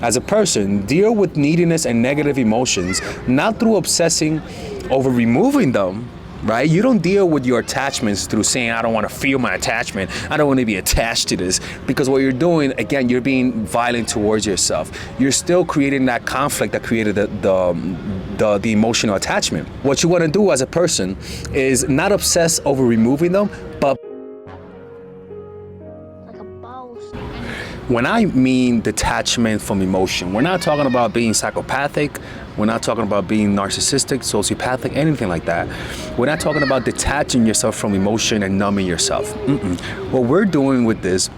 As a person, deal with neediness and negative emotions, not through obsessing over removing them, right? You don't deal with your attachments through saying, I don't want to feel my attachment. I don't want to be attached to this. Because what you're doing, again, you're being violent towards yourself. You're still creating that conflict that created the emotional attachment. What you want to do as a person is not obsess over removing them, but when I mean detachment from emotion, we're not talking about being psychopathic. We're not talking about being narcissistic, sociopathic, anything like that. We're not talking about detaching yourself from emotion and numbing yourself. What we're doing with this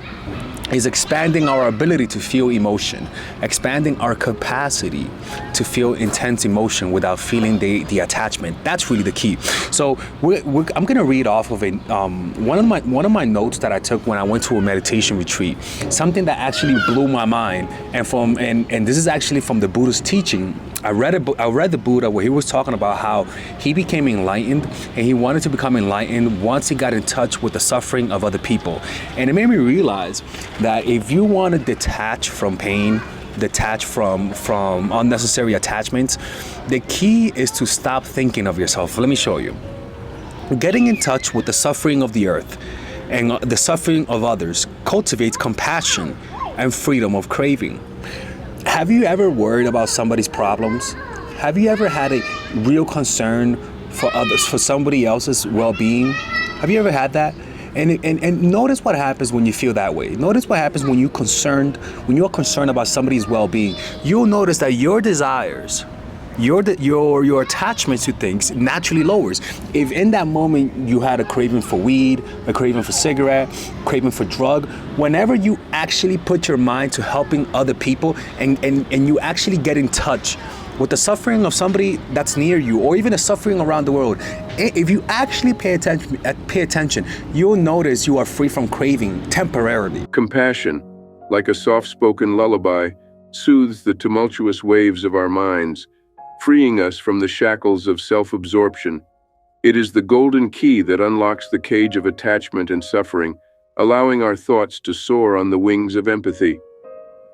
is expanding our ability to feel emotion, expanding our capacity to feel intense emotion without feeling the attachment. That's really the key. So I'm gonna read off of one of my notes that I took when I went to a meditation retreat. Something that actually blew my mind, and this is actually from the Buddha's teaching. I read the Buddha where he was talking about how he became enlightened, and he wanted to become enlightened once he got in touch with the suffering of other people. And it made me realize that if you want to detach from pain, detach from unnecessary attachments, the key is to stop thinking of yourself. Let me show you. Getting in touch with the suffering of the earth and the suffering of others cultivates compassion and freedom of craving. Have you ever worried about somebody's problems? Have you ever had a real concern for others, for somebody else's well-being? Have you ever had that? And notice what happens when you feel that way. Notice what happens when you're concerned about somebody's well-being. You'll notice that your desires, your attachment to things naturally lowers. If in that moment you had a craving for weed, a craving for cigarette, craving for drug, whenever you actually put your mind to helping other people and you actually get in touch with the suffering of somebody that's near you, or even the suffering around the world, if you actually pay attention, you'll notice you are free from craving temporarily. Compassion, like a soft-spoken lullaby, soothes the tumultuous waves of our minds, freeing us from the shackles of self-absorption. It is the golden key that unlocks the cage of attachment and suffering, allowing our thoughts to soar on the wings of empathy.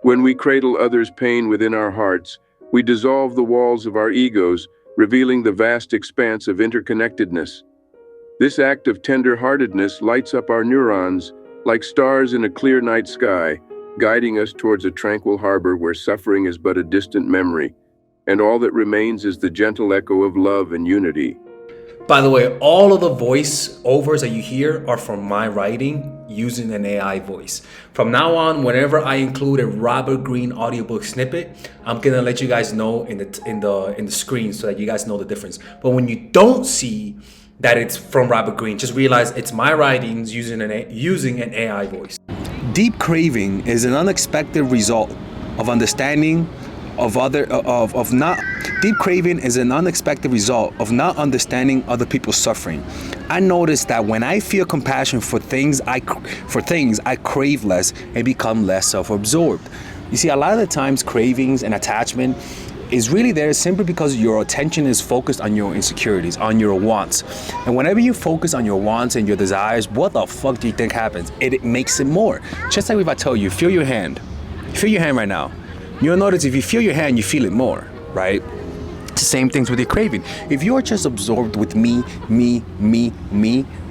When we cradle others' pain within our hearts, we dissolve the walls of our egos, revealing the vast expanse of interconnectedness. This act of tender-heartedness lights up our neurons like stars in a clear night sky, guiding us towards a tranquil harbor where suffering is but a distant memory, and all that remains is the gentle echo of love and unity. By the way, all of the voice-overs that you hear are from my writing using an AI voice. From now on, whenever I include a Robert Greene audiobook snippet, I'm gonna let you guys know in the screen so that you guys know the difference. But when you don't see that it's from Robert Greene, just realize it's my writings using an AI voice. Deep craving is an unexpected result of understanding deep craving is an unexpected result of not understanding other people's suffering. I noticed that when I feel compassion for things, I crave less and become less self-absorbed. You see, a lot of the times cravings and attachment is really there simply because your attention is focused on your insecurities, on your wants. And whenever you focus on your wants and your desires, what the fuck do you think happens? It makes it more. Just like if I tell you, feel your hand. Feel your hand right now. You'll notice if you feel your hand, you feel it more, right? It's the same things with your craving. If you're just absorbed with me,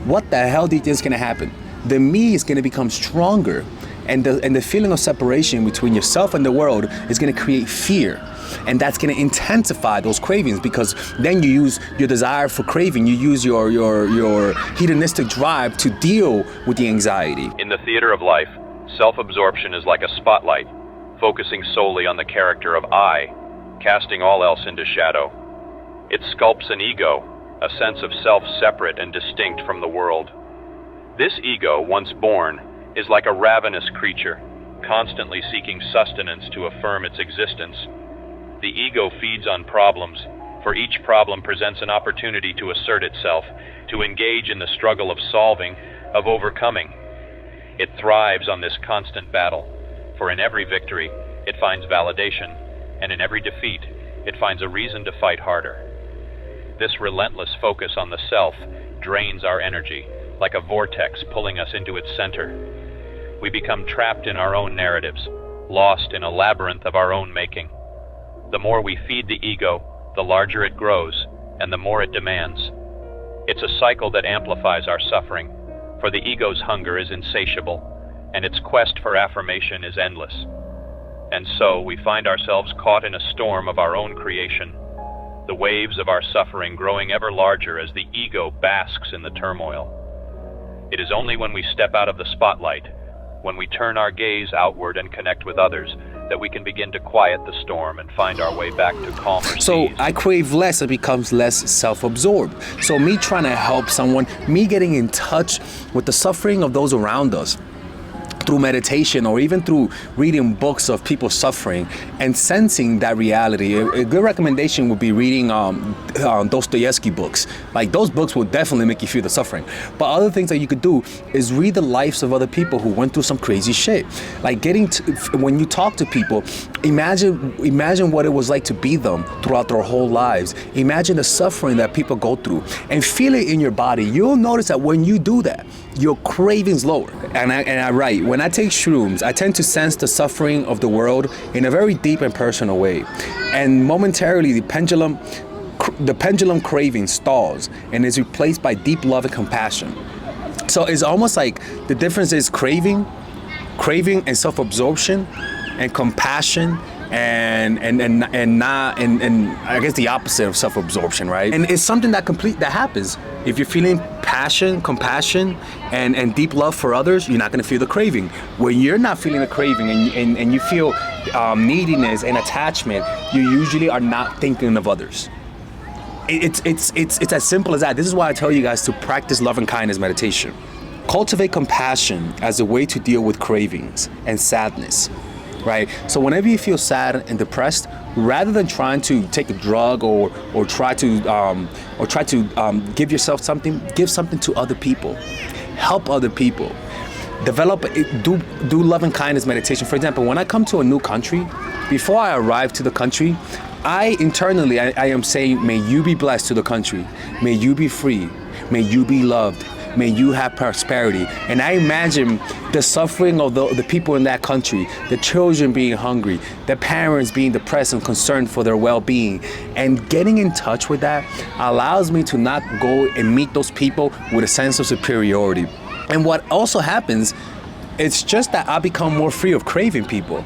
what the hell do you think is gonna happen? The me is gonna become stronger, and the feeling of separation between yourself and the world is gonna create fear. And that's gonna intensify those cravings, because then you use your desire for craving, you use your hedonistic drive to deal with the anxiety. In the theater of life, self-absorption is like a spotlight, focusing solely on the character of I, casting all else into shadow. It sculpts an ego, a sense of self separate and distinct from the world. This ego, once born, is like a ravenous creature, constantly seeking sustenance to affirm its existence. The ego feeds on problems, for each problem presents an opportunity to assert itself, to engage in the struggle of solving, of overcoming. It thrives on this constant battle, for in every victory, it finds validation, and in every defeat, it finds a reason to fight harder. This relentless focus on the self drains our energy, like a vortex pulling us into its center. We become trapped in our own narratives, lost in a labyrinth of our own making. The more we feed the ego, the larger it grows, and the more it demands. It's a cycle that amplifies our suffering, for the ego's hunger is insatiable, and its quest for affirmation is endless. And so we find ourselves caught in a storm of our own creation, the waves of our suffering growing ever larger as the ego basks in the turmoil. It is only when we step out of the spotlight, when we turn our gaze outward and connect with others, that we can begin to quiet the storm and find our way back to calmer So seas. I crave less, it becomes less self-absorbed. So me trying to help someone, me getting in touch with the suffering of those around us through meditation or even through reading books of people suffering and sensing that reality. A good recommendation would be reading Dostoevsky books. Like those books will definitely make you feel the suffering. But other things that you could do is read the lives of other people who went through some crazy shit. Like when you talk to people, imagine what it was like to be them throughout their whole lives. Imagine the suffering that people go through and feel it in your body. You'll notice that when you do that, your cravings lower. And I write, when I take shrooms, I tend to sense the suffering of the world in a very deep and personal way. And momentarily, the pendulum craving stalls and is replaced by deep love and compassion. So it's almost like the difference is craving and self-absorption and compassion and I guess the opposite of self-absorption, right? And it's something that happens. If you're feeling passion, compassion, and deep love for others, you're not going to feel the craving. When you're not feeling the craving and you feel neediness and attachment, you usually are not thinking of others. It's as simple as that. This is why I tell you guys to practice love and kindness meditation. Cultivate compassion as a way to deal with cravings and sadness. Right? So whenever you feel sad and depressed, rather than trying to take a drug or try to give yourself something, give something to other people. Help other people. Do love and kindness meditation. For example, when I come to a new country, before I arrive to the country, I internally am saying, may you be blessed to the country. May you be free. May you be loved. May you have prosperity. And I imagine the suffering of the people in that country, the children being hungry, the parents being depressed and concerned for their well-being. And getting in touch with that allows me to not go and meet those people with a sense of superiority. And what also happens, it's just that I become more free of craving people.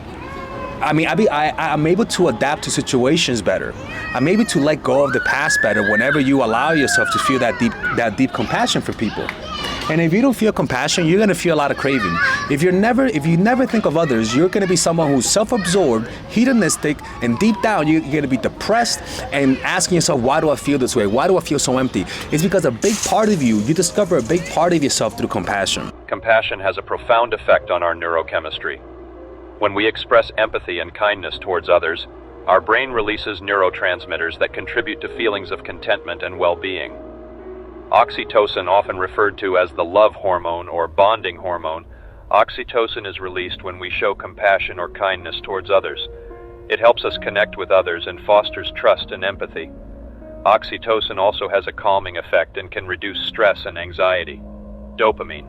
I mean, I'm able to adapt to situations better. I'm able to let go of the past better whenever you allow yourself to feel that deep compassion for people. And if you don't feel compassion, you're gonna feel a lot of craving. If you never think of others, you're gonna be someone who's self-absorbed, hedonistic, and deep down you're gonna be depressed and asking yourself, why do I feel this way? Why do I feel so empty? It's because a big part of you discover a big part of yourself through compassion. Compassion has a profound effect on our neurochemistry. When we express empathy and kindness towards others, our brain releases neurotransmitters that contribute to feelings of contentment and well-being. Oxytocin, often referred to as the love hormone or bonding hormone, oxytocin is released when we show compassion or kindness towards others. It helps us connect with others and fosters trust and empathy. Oxytocin also has a calming effect and can reduce stress and anxiety. Dopamine.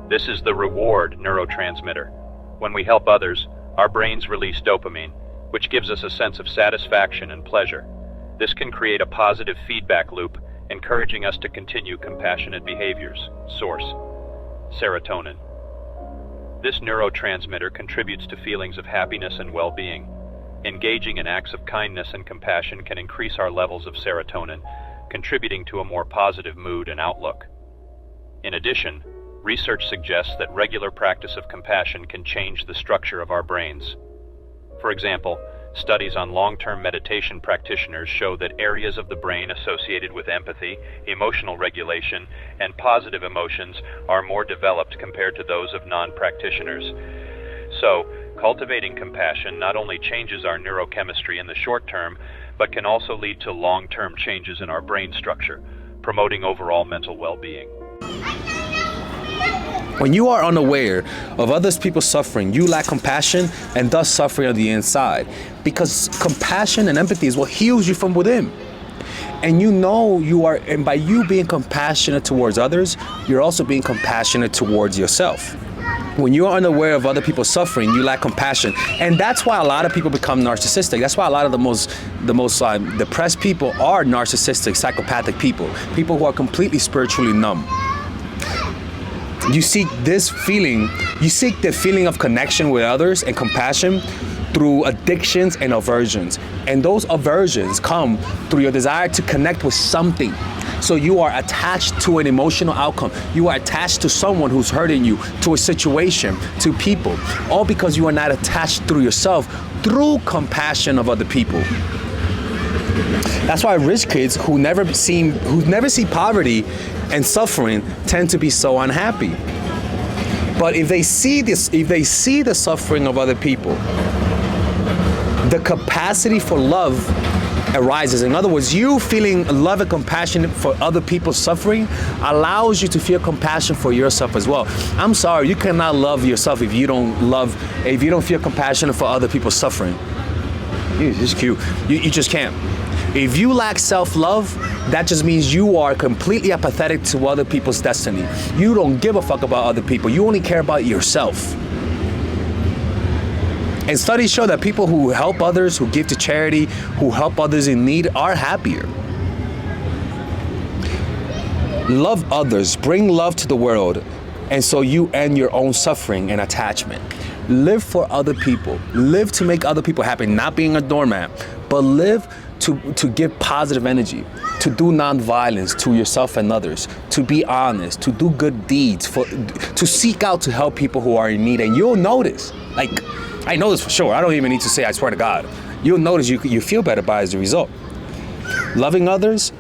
This is the reward neurotransmitter. When we help others, our brains release dopamine, which gives us a sense of satisfaction and pleasure. This can create a positive feedback loop, encouraging us to continue compassionate behaviors. Source: serotonin. This neurotransmitter contributes to feelings of happiness and well-being. Engaging in acts of kindness and compassion can increase our levels of serotonin, contributing to a more positive mood and outlook. In addition, research suggests that regular practice of compassion can change the structure of our brains. For example, studies on long-term meditation practitioners show that areas of the brain associated with empathy, emotional regulation, and positive emotions are more developed compared to those of non-practitioners. So, cultivating compassion not only changes our neurochemistry in the short term, but can also lead to long-term changes in our brain structure, promoting overall mental well-being. When you are unaware of others people's suffering, you lack compassion and thus suffering on the inside. Because compassion and empathy is what heals you from within. And and by you being compassionate towards others, you're also being compassionate towards yourself. When you're unaware of other people's suffering, you lack compassion, and that's why a lot of people become narcissistic. That's why a lot of the most depressed people are narcissistic, psychopathic people who are completely spiritually numb. You seek this feeling, you seek the feeling of connection with others and compassion through addictions and aversions. And those aversions come through your desire to connect with something. So you are attached to an emotional outcome. You are attached to someone who's hurting you, to a situation, to people, all because you are not attached through yourself, through compassion of other people. That's why rich kids who never see poverty and suffering tend to be so unhappy. But if they see the suffering of other people, the capacity for love arises. In other words, you feeling love and compassion for other people's suffering allows you to feel compassion for yourself as well. I'm sorry, you cannot love yourself if you don't feel compassion for other people's suffering. It's cute. You just can't. If you lack self-love, that just means you are completely apathetic to other people's destiny. You don't give a fuck about other people. You only care about yourself. And studies show that people who help others, who give to charity, who help others in need are happier. Love others, bring love to the world, and so you end your own suffering and attachment. Live for other people. Live to make other people happy, not being a doormat, but live to give positive energy, to do nonviolence to yourself and others, to be honest, to do good deeds, to seek out to help people who are in need. And you'll notice, I know this for sure. I don't even need to say, I swear to God. You'll notice you feel better as a result. Loving others,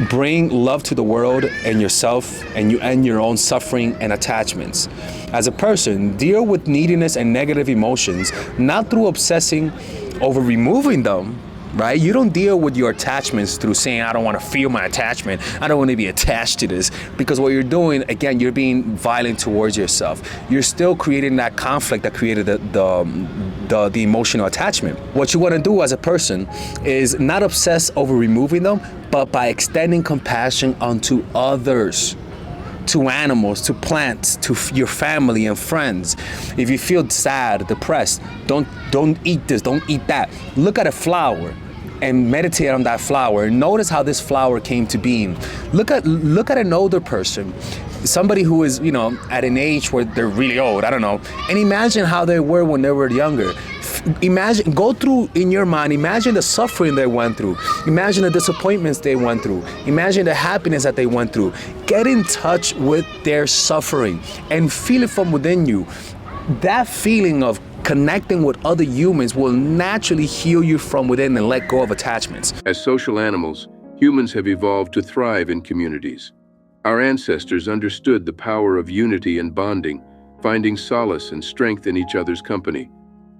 bring love to the world and yourself, and you end your own suffering and attachments. As a person, deal with neediness and negative emotions, not through obsessing over removing them, right? You don't deal with your attachments through saying, I don't want to feel my attachment. I don't want to be attached to this. Because what you're doing, again, you're being violent towards yourself. You're still creating that conflict that created the emotional attachment. What you want to do as a person is not obsess over removing them, but by extending compassion onto others, to animals, to plants, to your family and friends. If you feel sad, depressed, don't eat this, don't eat that. Look at a flower and meditate on that flower. Notice how this flower came to being. Look at an older person, somebody who is, at an age where they're really old, I don't know, and imagine how they were when they were younger. Go through in your mind, imagine the suffering they went through. Imagine the disappointments they went through. Imagine the happiness that they went through. Get in touch with their suffering and feel it from within you. That feeling of connecting with other humans will naturally heal you from within and let go of attachments. As social animals, humans have evolved to thrive in communities. Our ancestors understood the power of unity and bonding, finding solace and strength in each other's company.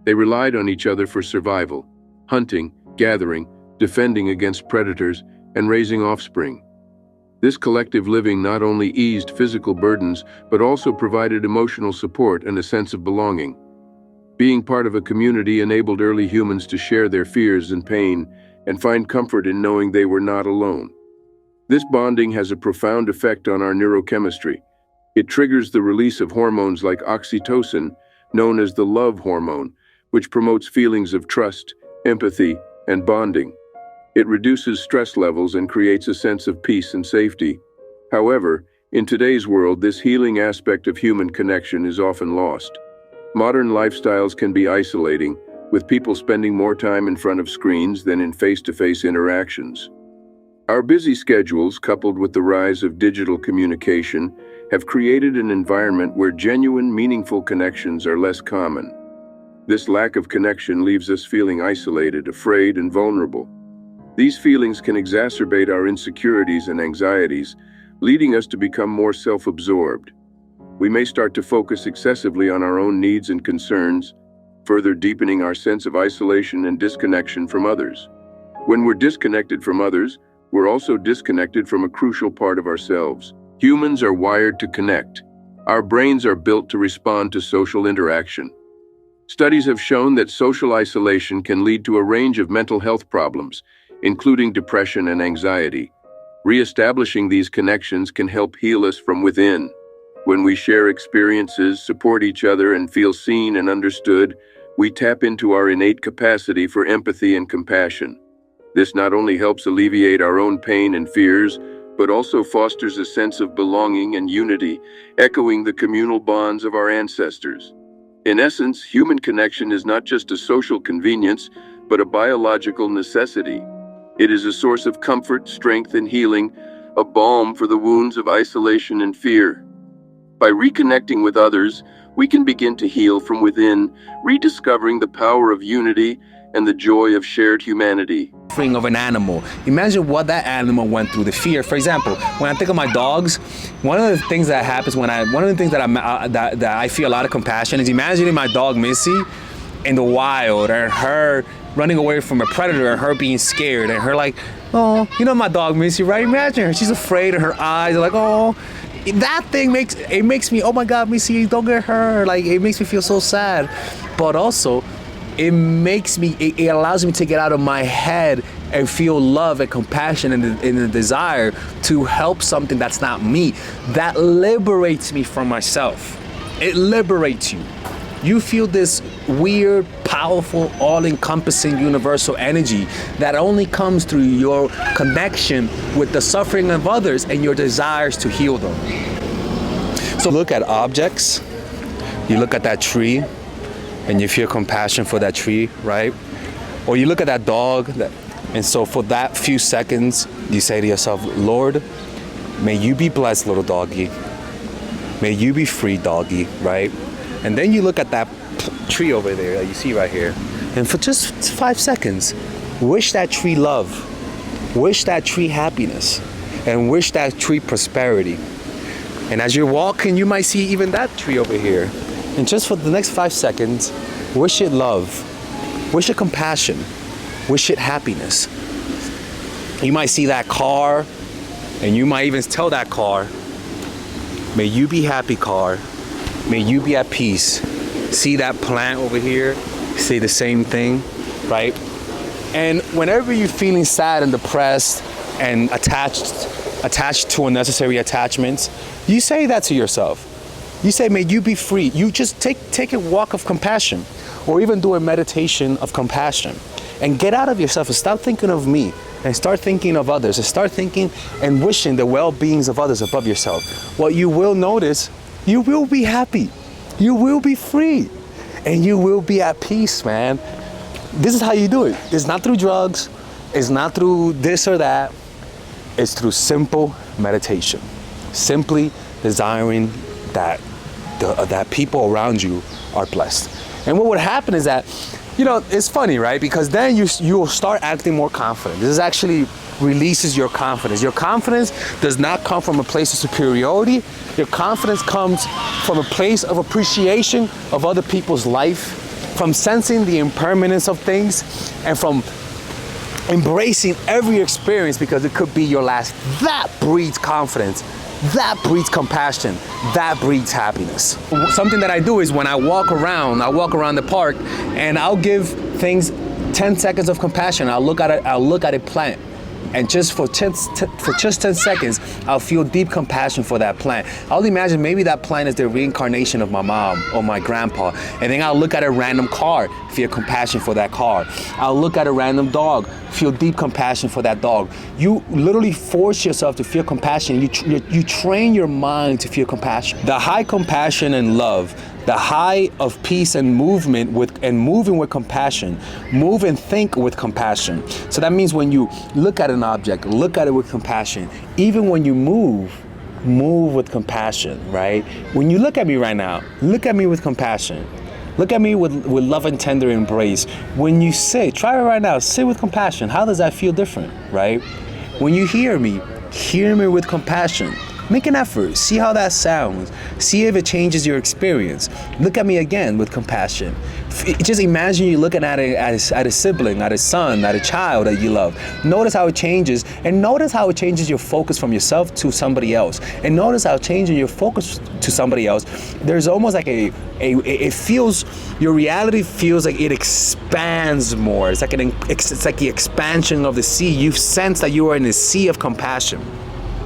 They relied on each other for survival, hunting, gathering, defending against predators, and raising offspring. This collective living not only eased physical burdens, but also provided emotional support and a sense of belonging. Being part of a community enabled early humans to share their fears and pain and find comfort in knowing they were not alone. This bonding has a profound effect on our neurochemistry. It triggers the release of hormones like oxytocin, known as the love hormone, which promotes feelings of trust, empathy, and bonding. It reduces stress levels and creates a sense of peace and safety. However, in today's world, this healing aspect of human connection is often lost. Modern lifestyles can be isolating, with people spending more time in front of screens than in face-to-face interactions. Our busy schedules, coupled with the rise of digital communication, have created an environment where genuine, meaningful connections are less common. This lack of connection leaves us feeling isolated, afraid, and vulnerable. These feelings can exacerbate our insecurities and anxieties, leading us to become more self-absorbed. We may start to focus excessively on our own needs and concerns, further deepening our sense of isolation and disconnection from others. When we're disconnected from others, we're also disconnected from a crucial part of ourselves. Humans are wired to connect. Our brains are built to respond to social interaction. Studies have shown that social isolation can lead to a range of mental health problems, including depression and anxiety. Reestablishing these connections can help heal us from within. When we share experiences, support each other, and feel seen and understood, we tap into our innate capacity for empathy and compassion. This not only helps alleviate our own pain and fears, but also fosters a sense of belonging and unity, echoing the communal bonds of our ancestors. In essence, human connection is not just a social convenience, but a biological necessity. It is a source of comfort, strength, and healing, a balm for the wounds of isolation and fear. By reconnecting with others, we can begin to heal from within, rediscovering the power of unity and the joy of shared humanity. Of an animal. Imagine what that animal went through, the fear. For example, when I think of my dogs, one of the things that happens one of the things that I feel a lot of compassion is imagining my dog Missy in the wild, and her running away from a predator, and her being scared, and her like, oh, you know my dog Missy, right? Imagine her, she's afraid, and her eyes are like, oh. That thing makes me, oh my God, Missy, don't get hurt. Like, it makes me feel so sad, but also it allows me to get out of my head and feel love and compassion and the desire to help something that's not me. That liberates me from myself. It liberates you. You feel this weird, powerful, all-encompassing universal energy that only comes through your connection with the suffering of others and your desires to heal them. So look at objects. You look at that tree, and you feel compassion for that tree, right? Or you look at that dog, and so for that few seconds, you say to yourself, Lord, may you be blessed, little doggy. May you be free, doggy, right? And then you look at that tree over there that you see right here, and for just 5 seconds, wish that tree love, wish that tree happiness, and wish that tree prosperity. And as you're walking, you might see even that tree over here. And just for the next 5 seconds, wish it love, wish it compassion, wish it happiness. You might see that car, and you might even tell that car, may you be happy, car. May you be at peace. See that plant over here? Say the same thing, right? And whenever you're feeling sad and depressed and attached to unnecessary attachments, you say that to yourself. You say, may you be free. You just take a walk of compassion, or even do a meditation of compassion, and get out of yourself and stop thinking of me and start thinking of others, and start thinking and wishing the well-beings of others above yourself. What you will notice, you will be happy, you will be free, and you will be at peace, man. This is how you do it. It's not through drugs, it's not through this or that, it's through simple meditation. Simply desiring that people around you are blessed. And what would happen is that, you know, it's funny, right? Because then you'll start acting more confident. This actually releases your confidence. Your confidence does not come from a place of superiority. Your confidence comes from a place of appreciation of other people's life, from sensing the impermanence of things, and from embracing every experience because it could be your last. That breeds confidence. That breeds compassion. That breeds happiness. Something that I do is when I walk around the park, and I'll give things 10 seconds of compassion. I'll look at a plant, and just for 10 seconds, I'll feel deep compassion for that plant. I'll imagine maybe that plant is the reincarnation of my mom or my grandpa, and then I'll look at a random car, feel compassion for that car. I'll look at a random dog, feel deep compassion for that dog. You literally force yourself to feel compassion. You train your mind to feel compassion. The high compassion and love, the high of peace and moving with compassion, move and think with compassion. So that means when you look at an object, look at it with compassion. Even when you move with compassion, right? When you look at me right now, look at me with compassion. Look at me with love and tender embrace. When you sit, try it right now, sit with compassion. How does that feel different, right? When you hear me with compassion. Make an effort, see how that sounds. See if it changes your experience. Look at me again with compassion. Just imagine you looking at a sibling, at a son, at a child that you love. Notice how it changes, and notice how it changes your focus from yourself to somebody else. And notice how changing your focus to somebody else, there's almost like it feels, your reality feels like it expands more. It's like the expansion of the sea. You sense that you are in a sea of compassion.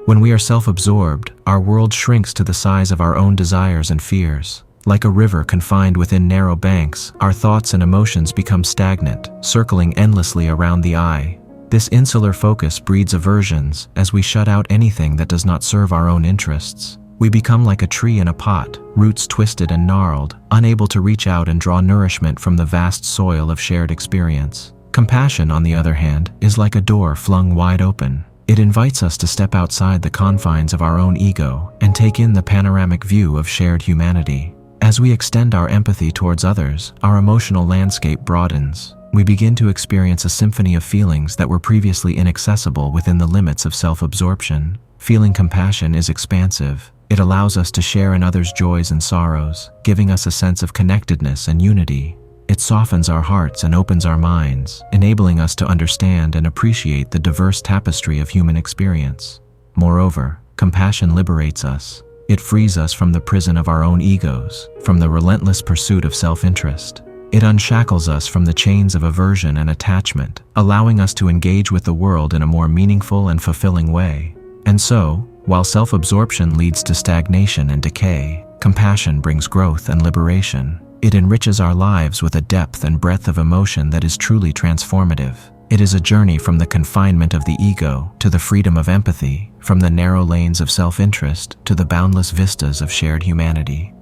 When we are self-absorbed, our world shrinks to the size of our own desires and fears. Like a river confined within narrow banks, our thoughts and emotions become stagnant, circling endlessly around the eye. This insular focus breeds aversions as we shut out anything that does not serve our own interests. We become like a tree in a pot, roots twisted and gnarled, unable to reach out and draw nourishment from the vast soil of shared experience. Compassion, on the other hand, is like a door flung wide open. It invites us to step outside the confines of our own ego and take in the panoramic view of shared humanity. As we extend our empathy towards others, our emotional landscape broadens. We begin to experience a symphony of feelings that were previously inaccessible within the limits of self-absorption. Feeling compassion is expansive. It allows us to share in others' joys and sorrows, giving us a sense of connectedness and unity. It softens our hearts and opens our minds, enabling us to understand and appreciate the diverse tapestry of human experience. Moreover, compassion liberates us. It frees us from the prison of our own egos, from the relentless pursuit of self-interest. It unshackles us from the chains of aversion and attachment, allowing us to engage with the world in a more meaningful and fulfilling way. And so, while self-absorption leads to stagnation and decay, compassion brings growth and liberation. It enriches our lives with a depth and breadth of emotion that is truly transformative. It is a journey from the confinement of the ego to the freedom of empathy, from the narrow lanes of self-interest to the boundless vistas of shared humanity.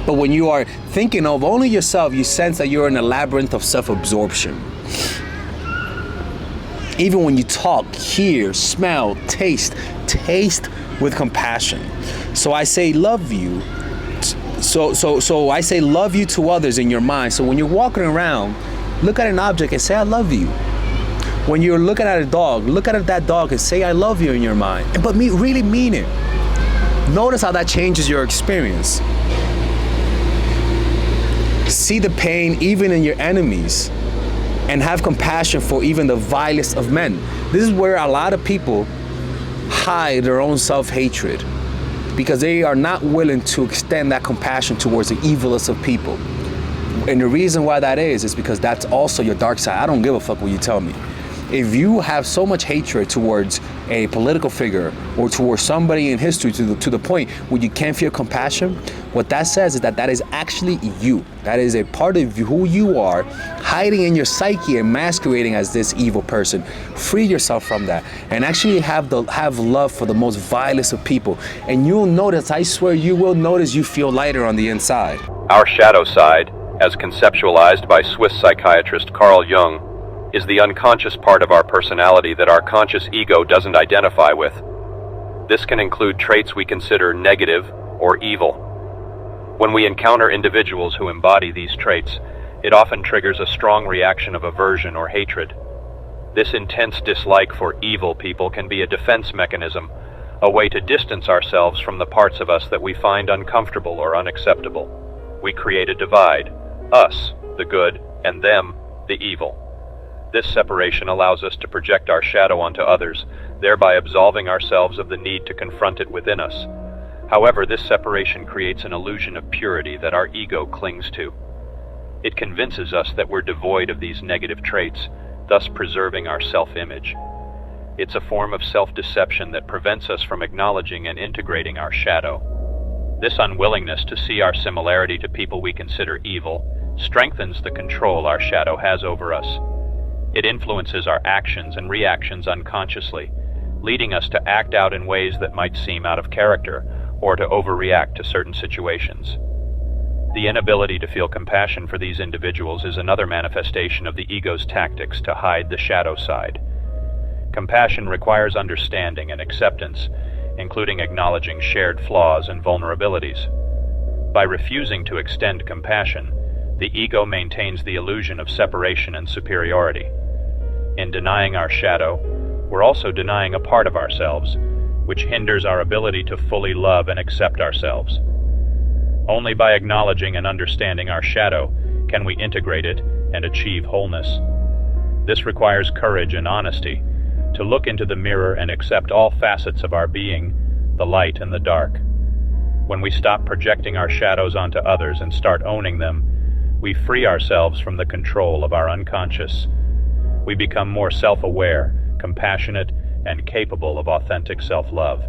But when you are thinking of only yourself, you sense that you're in a labyrinth of self-absorption. Even when you talk, hear, smell, taste with compassion. So I say love you. So I say love you to others in your mind. So when you're walking around, look at an object and say I love you. When you're looking at a dog, look at that dog and say I love you in your mind. But really mean it. Notice how that changes your experience. See the pain even in your enemies and have compassion for even the vilest of men. This is where a lot of people hide their own self-hatred because they are not willing to extend that compassion towards the evilest of people. And the reason why that is because that's also your dark side. I don't give a fuck what you tell me. If you have so much hatred towards a political figure or towards somebody in history to the point where you can't feel compassion, what that says is that is actually you. That is a part of who you are, hiding in your psyche and masquerading as this evil person. Free yourself from that and actually have love for the most vilest of people. And you'll notice, I swear you will notice, you feel lighter on the inside. Our shadow side, as conceptualized by Swiss psychiatrist Carl Jung, is the unconscious part of our personality that our conscious ego doesn't identify with. This can include traits we consider negative or evil. When we encounter individuals who embody these traits, it often triggers a strong reaction of aversion or hatred. This intense dislike for evil people can be a defense mechanism, a way to distance ourselves from the parts of us that we find uncomfortable or unacceptable. We create a divide, us, the good, and them, the evil. This separation allows us to project our shadow onto others, thereby absolving ourselves of the need to confront it within us. However, this separation creates an illusion of purity that our ego clings to. It convinces us that we're devoid of these negative traits, thus preserving our self-image. It's a form of self-deception that prevents us from acknowledging and integrating our shadow. This unwillingness to see our similarity to people we consider evil strengthens the control our shadow has over us. It influences our actions and reactions unconsciously, leading us to act out in ways that might seem out of character or to overreact to certain situations. The inability to feel compassion for these individuals is another manifestation of the ego's tactics to hide the shadow side. Compassion requires understanding and acceptance, including acknowledging shared flaws and vulnerabilities. By refusing to extend compassion, the ego maintains the illusion of separation and superiority. In denying our shadow, we're also denying a part of ourselves, which hinders our ability to fully love and accept ourselves. Only by acknowledging and understanding our shadow can we integrate it and achieve wholeness. This requires courage and honesty to look into the mirror and accept all facets of our being, the light and the dark. When we stop projecting our shadows onto others and start owning them, we free ourselves from the control of our unconscious. We become more self-aware, compassionate, and capable of authentic self-love.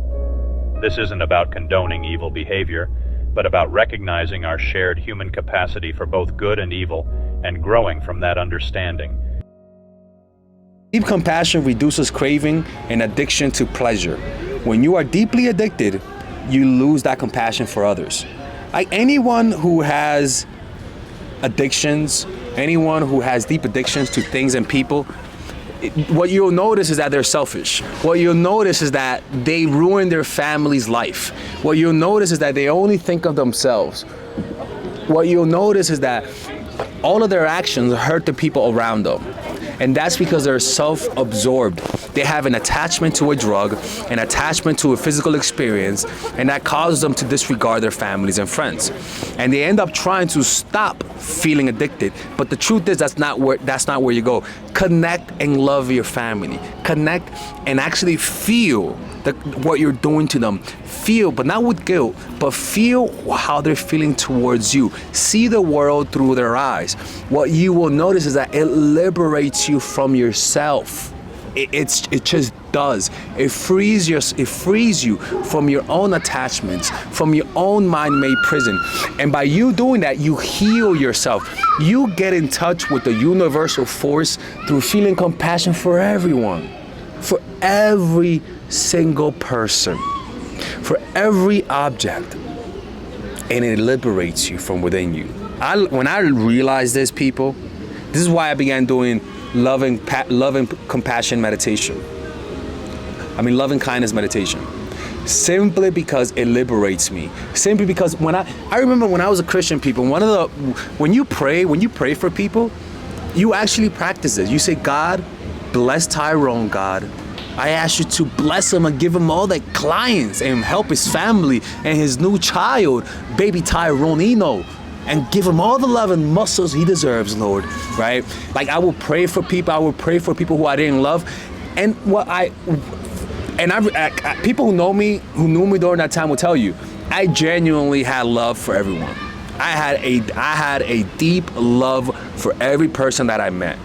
This isn't about condoning evil behavior, but about recognizing our shared human capacity for both good and evil and growing from that understanding. Deep compassion reduces craving and addiction to pleasure. When you are deeply addicted, you lose that compassion for others. Like anyone who has addictions, anyone who has deep addictions to things and people, what you'll notice is that they're selfish. What you'll notice is that they ruin their family's life. What you'll notice is that they only think of themselves. What you'll notice is that all of their actions hurt the people around them. And that's because they're self-absorbed. They have an attachment to a drug, an attachment to a physical experience, and that causes them to disregard their families and friends. And they end up trying to stop feeling addicted. But the truth is that's not where you go. Connect and love your family. Connect and actually feel what you're doing to them. Feel, but not with guilt, but feel how they're feeling towards you. See the world through their eyes. What you will notice is that it liberates you from yourself. It just does. It frees you from your own attachments, from your own mind-made prison. And by you doing that, you heal yourself. You get in touch with the universal force through feeling compassion for everyone, for every single person, for every object, and it liberates you from within you. When I realized this, people, this is why I began doing loving compassion meditation. Loving kindness meditation. Simply because it liberates me. Simply because I remember when I was a Christian, people, when you pray for people, you actually practice it. You say, God, bless Tyrone, God. I ask you to bless him and give him all the clients and help his family and his new child, baby Tyrone Eno, and give him all the love and muscles he deserves, Lord, right? Like I will pray for people. I will pray for people who I didn't love. And people who knew me during that time will tell you, I genuinely had love for everyone. I had a deep love for every person that I met.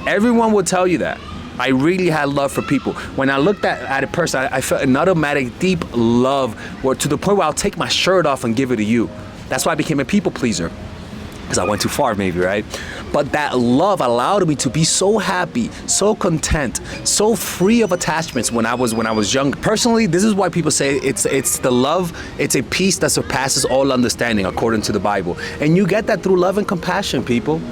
Everyone will tell you that. I really had love for people. When I looked at a person, I felt an automatic deep love, to the point where I'll take my shirt off and give it to you. That's why I became a people pleaser, because I went too far maybe, right? But that love allowed me to be so happy, so content, so free of attachments when I was young. Personally, this is why people say it's the love, it's a peace that surpasses all understanding according to the Bible. And you get that through love and compassion, people.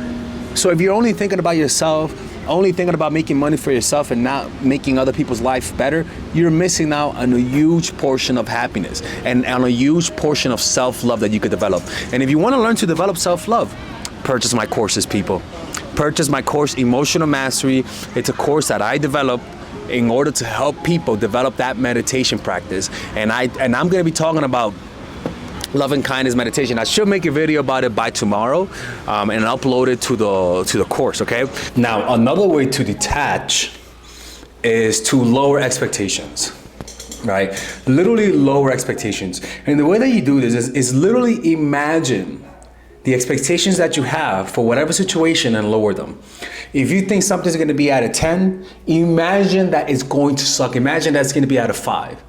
So if you're only thinking about yourself, only thinking about making money for yourself and not making other people's life better, you're missing out on a huge portion of happiness and on a huge portion of self-love that you could develop. And if you want to learn to develop self-love, purchase my courses, people. Purchase my course, Emotional Mastery. It's a course that I developed in order to help people develop that meditation practice. And I'm going to be talking about loving kindness meditation. I should make a video about it by tomorrow and upload it to the course, okay? Now, another way to detach is to lower expectations, right? Literally lower expectations. And the way that you do this is literally imagine the expectations that you have for whatever situation and lower them. If you think something's gonna be out of 10, imagine that it's going to suck. Imagine that it's gonna be out of 5.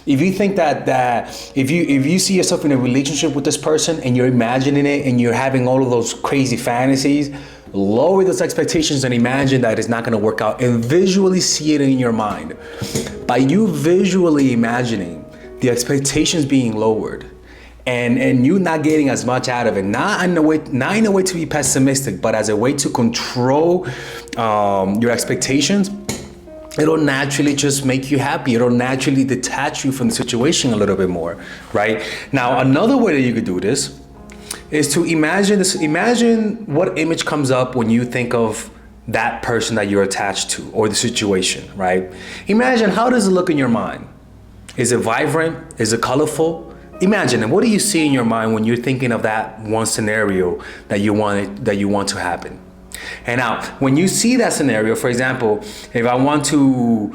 If you think that if you see yourself in a relationship with this person and you're imagining it and you're having all of those crazy fantasies, lower those expectations and imagine that it's not going to work out, and visually see it in your mind. By you visually imagining the expectations being lowered and you not getting as much out of it, not in a way to be pessimistic, but as a way to control your expectations, it'll naturally just make you happy. It'll naturally detach you from the situation a little bit more, right? Now, another way that you could do this is to imagine this. Imagine what image comes up when you think of that person that you're attached to or the situation, right? Imagine, how does it look in your mind? Is it vibrant? Is it colorful? Imagine, and what do you see in your mind when you're thinking of that one scenario that you want to happen? And now, when you see that scenario, for example, if I want to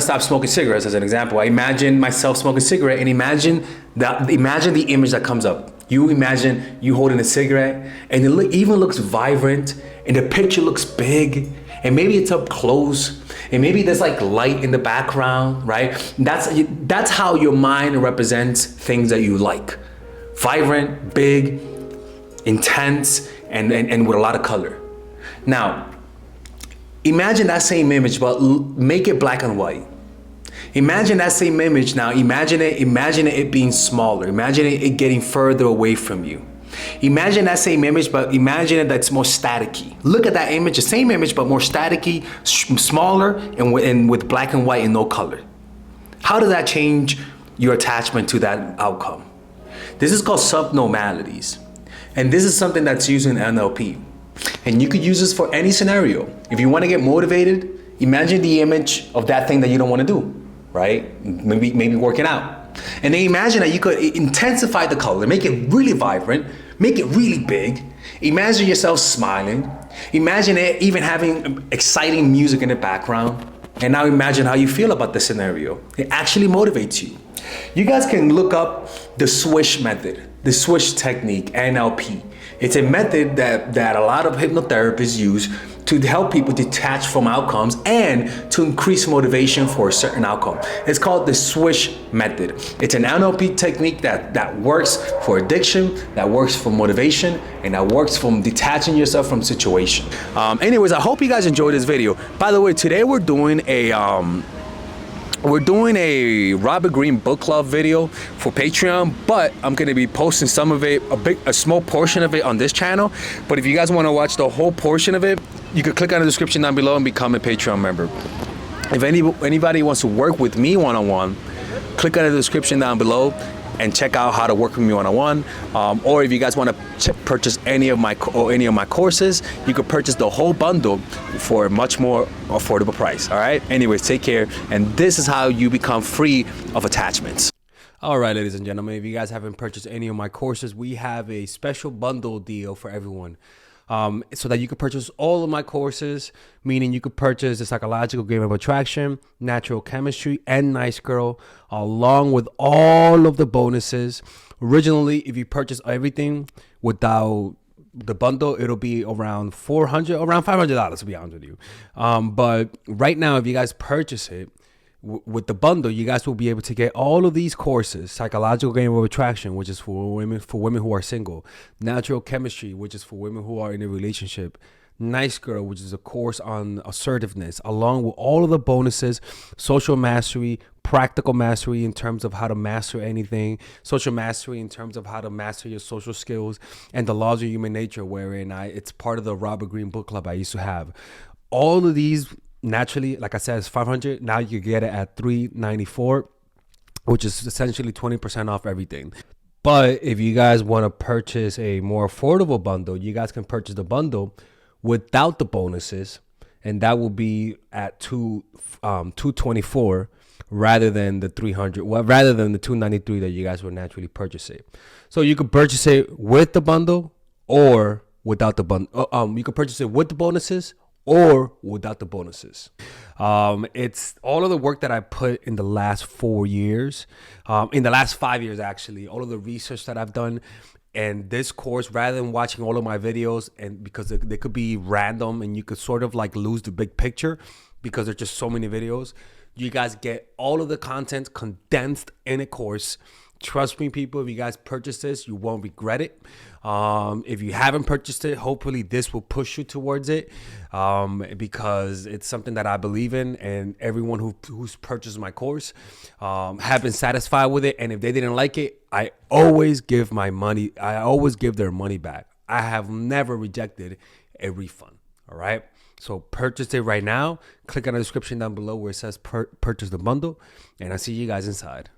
stop smoking cigarettes, as an example, I imagine myself smoking a cigarette, and imagine the image that comes up. You imagine you holding a cigarette and it even looks vibrant and the picture looks big and maybe it's up close and maybe there's like light in the background, right? That's how your mind represents things that you like. Vibrant, big, intense, and with a lot of color. Now, imagine that same image, but make it black and white. Imagine that same image now, imagine it being smaller. Imagine it getting further away from you. Imagine that same image, but imagine it that's more staticky. Look at that image, the same image, but more staticky, smaller, and with black and white and no color. How does that change your attachment to that outcome? This is called subnormalities. And this is something that's used in NLP. And you could use this for any scenario. If you want to get motivated, imagine the image of that thing that you don't want to do, right? Maybe working out. And then imagine that you could intensify the color, make it really vibrant, make it really big. Imagine yourself smiling. Imagine it even having exciting music in the background. And now imagine how you feel about the scenario. It actually motivates you. You guys can look up the swish method, the swish technique, NLP. It's a method that a lot of hypnotherapists use to help people detach from outcomes and to increase motivation for a certain outcome. It's called the swish method. It's an NLP technique that works for addiction, that works for motivation, and that works from detaching yourself from situation. Anyways, I hope you guys enjoyed this video. By the way, today we're doing a Robert Greene book club video for Patreon, but I'm going to be posting some of it, a small portion of it on this channel. But if you guys want to watch the whole portion of it, you can click on the description down below and become a Patreon member. If anybody wants to work with me one-on-one, click on the description down below and check out how to work with me one-on-one. Or if you guys want to purchase any of my courses, you could purchase the whole bundle for a much more affordable price. All right. Anyways, take care. And this is how you become free of attachments. All right, ladies and gentlemen, if you guys haven't purchased any of my courses, we have a special bundle deal for everyone. So that you could purchase all of my courses, meaning you could purchase the Psychological Game of Attraction, Neurochemistry, and Nice Girl, along with all of the bonuses. Originally, if you purchase everything without the bundle, it'll be around $500, to be honest with you. But right now, if you guys purchase it, with the bundle, you guys will be able to get all of these courses: Psychological Game of Attraction, which is for women who are single; Neurochemistry, which is for women who are in a relationship; Nice Girl, which is a course on assertiveness, along with all of the bonuses: social mastery, practical mastery in terms of how to master anything, social mastery in terms of how to master your social skills, and the laws of human nature, wherein it's part of the Robert Greene book club I used to have. All of these, naturally, like I said, it's $500. Now you get it at $394, which is essentially 20% off everything. But if you guys want to purchase a more affordable bundle, you guys can purchase the bundle without the bonuses, and that will be at $224 rather than the $300. Well, rather than the $293 that you guys would naturally purchase it. So you could purchase it with the bundle or without the bundle. You could purchase it with the bonuses or without the bonuses. It's all of the work that I put in the last 4 years, in the last 5 years actually, all of the research that I've done. And this course, rather than watching all of my videos, and because they could be random and you could sort of like lose the big picture because there's just so many videos, you guys get all of the content condensed in a course. Trust me, people, if you guys purchase this, you won't regret it. If you haven't purchased it, hopefully this will push you towards it, because it's something that I believe in, and everyone who's purchased my course have been satisfied with it. And if they didn't like it, I always give their money back. I have never rejected a refund. All right. So purchase it right now. Click on the description down below where it says purchase the bundle, and I'll see you guys inside.